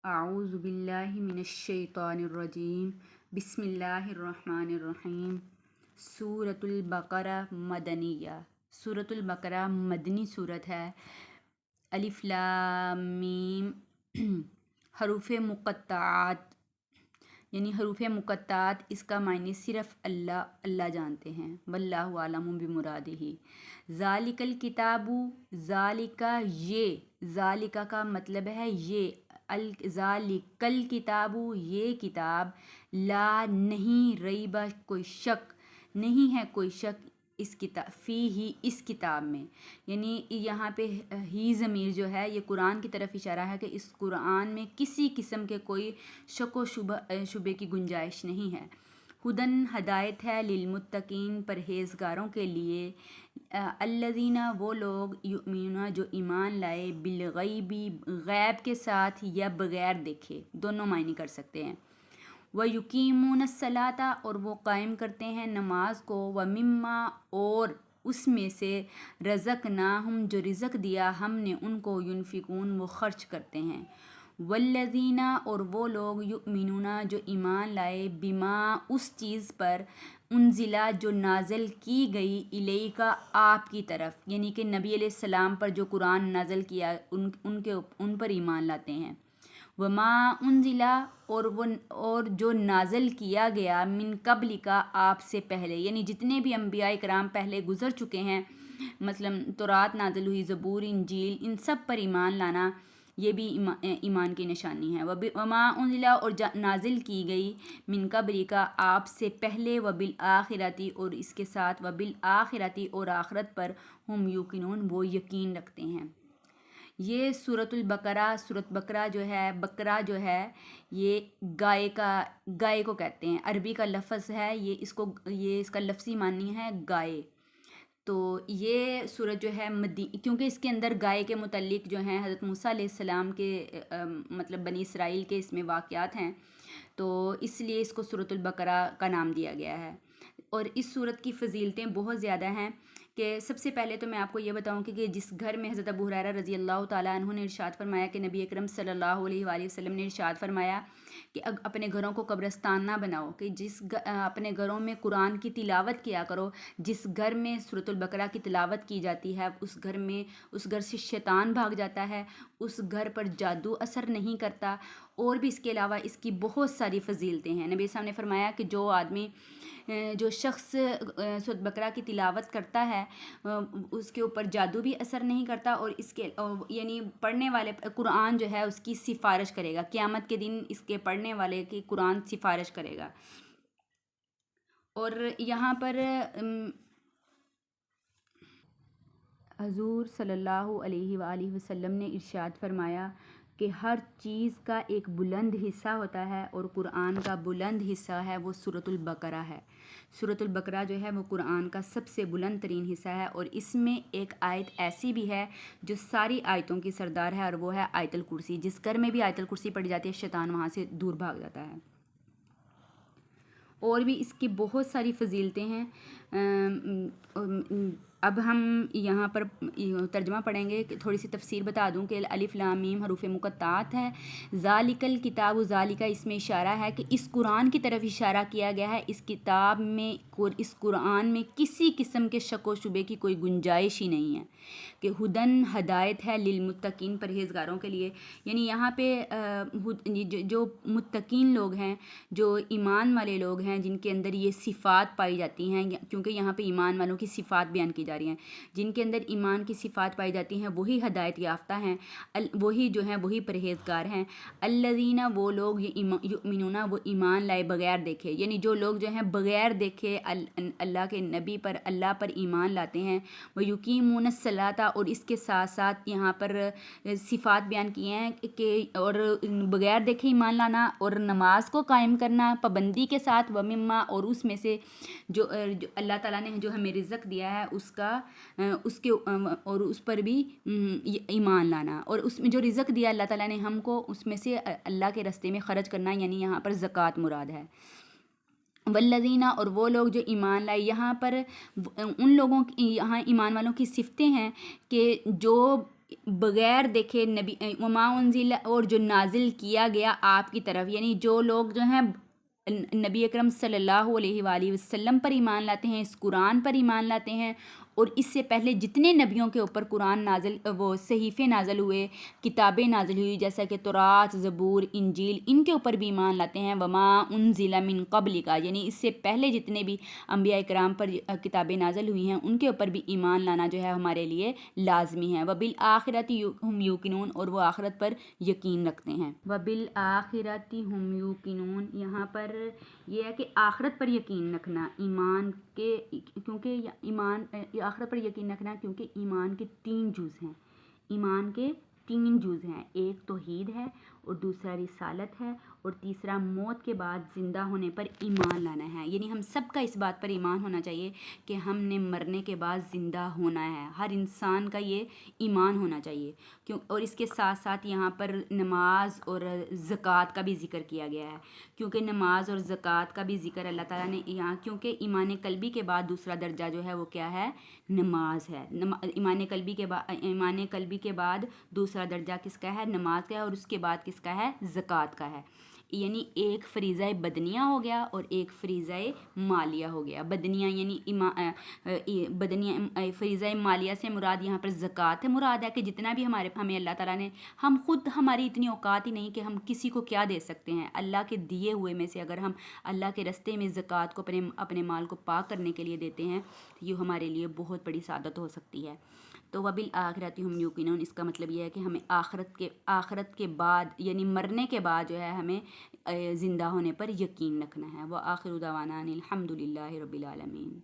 اعوذ باللہ من الشیطان الرجیم بسم اللہ الرحمن الرحیم۔ سورۃ البقرہ مدنیہ، سورۃ البقرہ مدنی صورت ہے۔ الف لام میم حروف مقطعات، یعنی حروف مقطعات، اس کا معنی صرف اللہ جانتے ہیں۔ واللہ اعلم بمرادہ۔ ذالک الکتاب، ذالک یہ، ذالک کا مطلب ہے یہ، ذالک الکتاب یہ کتاب، لا نہیں، ریبہ کوئی شک نہیں ہے، کوئی شک اس کتاب، فی ہی اس کتاب میں، یعنی یہاں پہ ہی ضمیر جو ہے یہ قرآن کی طرف اشارہ ہے کہ اس قرآن میں کسی قسم کے کوئی شک و شبے کی گنجائش نہیں ہے۔ ہدن ہدایت ہے، للمتقین پرہیزگاروں کے لیے، الذین وہ لوگ، یؤمنون جو ایمان لائے، بالغیبی غیب کے ساتھ یا بغیر دیکھے، دونوں معنی کر سکتے ہیں۔ وَيُقِيمُونَ الصَّلَاةَ اور وہ قائم کرتے ہیں نماز کو، وَمِمَّا اور اس میں سے، رزقناہم جو رزق دیا ہم نے ان کو، ينفقون وہ خرچ کرتے ہیں۔ والذین اور وہ لوگ، یؤمنون جو ایمان لائے، بما اس چیز پر، انزلہ جو نازل کی گئی، الیکا آپ کی طرف، یعنی کہ نبی علیہ السلام پر جو قرآن نازل کیا ان پر ایمان لاتے ہیں۔ وما انزلہ اور جو نازل کیا گیا، من قبل کا آپ سے پہلے، یعنی جتنے بھی انبیاء کرام پہلے گزر چکے ہیں، مثلا تورات نازل ہوئی، زبور، انجیل، ان سب پر ایمان لانا یہ بھی ایمان کی نشانی ہے۔ وما انزلہ اور نازل کی گئی، من قبل کا آپ سے پہلے، وبالآخرۃ اور اس کے ساتھ، وبالآخرۃ اور آخرت پر، ہم یوقنون وہ یقین رکھتے ہیں۔ یہ سورۃ البقرہ، سورۃ بقرہ جو ہے یہ گائے کو کہتے ہیں، عربی کا لفظ ہے یہ اس کا لفظی معنی ہے گائے۔ تو یہ سورت جو ہے کیونکہ اس کے اندر گائے کے متعلق جو ہیں حضرت موسیٰ علیہ السلام کے مطلب بنی اسرائیل کے اس میں واقعات ہیں، تو اس لیے اس کو سورۃ البقرہ کا نام دیا گیا ہے۔ اور اس سورت کی فضیلتیں بہت زیادہ ہیں، کہ سب سے پہلے تو میں آپ کو یہ بتاؤں کہ جس گھر میں حضرت ابو ہریرہ رضی اللہ تعالیٰ عنہ نے ارشاد فرمایا کہ نبی اکرم صلی اللہ علیہ وآلہ وسلم نے ارشاد فرمایا کہ اپنے گھروں کو قبرستان نہ بناؤ، کہ اپنے گھروں میں قرآن کی تلاوت کیا کرو۔ جس گھر میں سورۃ البقرہ کی تلاوت کی جاتی ہے اس گھر سے شیطان بھاگ جاتا ہے، اس گھر پر جادو اثر نہیں کرتا۔ اور بھی اس کے علاوہ اس کی بہت ساری فضیلتیں ہیں۔ نبی صاحب نے فرمایا کہ جو شخص سورۃ بقرہ کی تلاوت کرتا ہے اس کے اوپر جادو بھی اثر نہیں کرتا، اور اس کے یعنی پڑھنے والے قرآن جو ہے اس کی سفارش کرے گا، قیامت کے دن اس کے پڑھنے والے کی قرآن سفارش کرے گا۔ اور یہاں پر حضور صلی اللہ علیہ وآلہ وسلم نے ارشاد فرمایا کہ ہر چیز کا ایک بلند حصہ ہوتا ہے، اور قرآن کا بلند حصہ ہے وہ سورۃ البقرہ ہے۔ سورۃ البقرہ جو ہے وہ قرآن کا سب سے بلند ترین حصہ ہے، اور اس میں ایک آیت ایسی بھی ہے جو ساری آیتوں کی سردار ہے، اور وہ ہے آیت الکرسی۔ جس گھر میں بھی آیت الکرسی پڑھی جاتی ہے شیطان وہاں سے دور بھاگ جاتا ہے۔ اور بھی اس کی بہت ساری فضیلتیں ہیں۔ اب ہم یہاں پر ترجمہ پڑھیں گے، تھوڑی سی تفسیر بتا دوں کہ الف لام میم حروف مقطعات ہے۔ ذالک الکتاب، ذالک اس میں اشارہ ہے کہ اس قرآن کی طرف اشارہ کیا گیا ہے، اس کتاب میں، اس قرآن میں کسی قسم کے شک و شبے کی کوئی گنجائش ہی نہیں ہے، کہ ہدن ہدایت ہے، للمتقین پرہیزگاروں کے لیے، یعنی یہاں پہ جو متقین لوگ ہیں، جو ایمان والے لوگ ہیں، جن کے اندر یہ صفات پائی جاتی ہیں، کیونکہ یہاں پہ ایمان والوں کی صفات بیان کی جا رہی ہیں، جن کے اندر ایمان کی صفات پائی جاتی ہیں وہی ہدایت یافتہ ہیں، وہی جو ہیں وہی پرہیزگار ہیں۔ الذین وہ لوگ، یؤمنون وہ ایمان لائے بغیر دیکھے، یعنی جو لوگ جو ہیں بغیر دیکھے اللہ کے نبی پر، اللہ پر ایمان لاتے ہیں۔ ویقیمون الصلاۃ اور اس کے ساتھ ساتھ یہاں پر صفات بیان کیے ہیں کہ اور بغیر دیکھے ایمان لانا، اور نماز کو قائم کرنا پابندی کے ساتھ، ومما اور اس میں سے جو اللہ تعالیٰ نے جو ہمیں رزق دیا ہے اس کے اور اس پر بھی ایمان لانا، اور اس میں جو رزق دیا اللہ تعالیٰ نے ہم کو اس میں سے اللہ کے راستے میں خرچ کرنا، یعنی یہاں پر زکوٰۃ مراد ہے۔ والذین اور وہ لوگ جو ایمان لائے، یہاں پر ان لوگوں کی، یہاں ایمان والوں کی صفتیں ہیں کہ جو بغیر دیکھے نبی وما انزل اور جو نازل کیا گیا آپ کی طرف، یعنی جو لوگ جو ہیں نبی اکرم صلی اللہ علیہ وآلہ وسلم پر ایمان لاتے ہیں، اس قرآن پر ایمان لاتے ہیں، اور اس سے پہلے جتنے نبیوں کے اوپر قرآن نازل وہ صحیفے نازل ہوئے، کتابیں نازل ہوئی، جیسا کہ تورات، زبور، انجیل، ان کے اوپر بھی ایمان لاتے ہیں۔ وما انزل من قبل کا، یعنی اس سے پہلے جتنے بھی انبیاء کرام پر کتابیں نازل ہوئی ہیں ان کے اوپر بھی ایمان لانا جو ہے ہمارے لیے لازمی ہے۔ وبالآخرۃ ہم یوقنون، اور وہ آخرت پر یقین رکھتے ہیں۔ وبالآخرۃ ہم یوقنون، یہاں پر یہ ہے کہ آخرت پر یقین رکھنا، ایمان کے، کیونکہ ایمان آخرت پر یقین رکھنا کیونکہ ایمان کے 3 جز ہیں، ایمان کے 3 جز ہیں، ایک توحید ہے، اور دوسرا رسالت ہے، اور تیسرا موت کے بعد زندہ ہونے پر ایمان لانا ہے۔ یعنی ہم سب کا اس بات پر ایمان ہونا چاہیے کہ ہم نے مرنے کے بعد زندہ ہونا ہے، ہر انسان کا یہ ایمان ہونا چاہیے۔ اور اس کے ساتھ ساتھ یہاں پر نماز اور زکوٰۃ کا بھی ذکر کیا گیا ہے، کیونکہ نماز اور زکوٰۃ کا بھی ذکر اللہ تعالیٰ نے یہاں، کیونکہ ایمان قلبی کے بعد دوسرا درجہ جو ہے وہ کیا ہے؟ نماز ہے۔ ایمان قلبی کے بعد دوسرا درجہ کس کا ہے؟ نماز کا ہے، اور اس کے بعد کس کا ہے؟ زکوٰۃ کا ہے۔ یعنی ایک فریضہ بدنیہ ہو گیا اور ایک فریضہ مالیہ ہو گیا۔ بدنیہ یعنی فریضہ مالیہ سے مراد یہاں پر زکوٰۃ ہے، مراد ہے کہ جتنا بھی ہمیں اللہ تعالیٰ نے، ہم خود ہماری اتنی اوقات ہی نہیں کہ ہم کسی کو کیا دے سکتے ہیں، اللہ کے دیے ہوئے میں سے اگر ہم اللہ کے رستے میں زکوٰۃ کو اپنے مال کو پاک کرنے کے لیے دیتے ہیں تو یہ ہمارے لیے بہت بڑی سعادت ہو سکتی ہے۔ تو وبالآخرۃ ہم یوقنون، اس کا مطلب یہ ہے کہ ہمیں آخرت کے بعد، یعنی مرنے کے بعد جو ہے ہمیں زندہ ہونے پر یقین رکھنا ہے۔ وآخر دعوانا ان الحمد للہ رب العالمین۔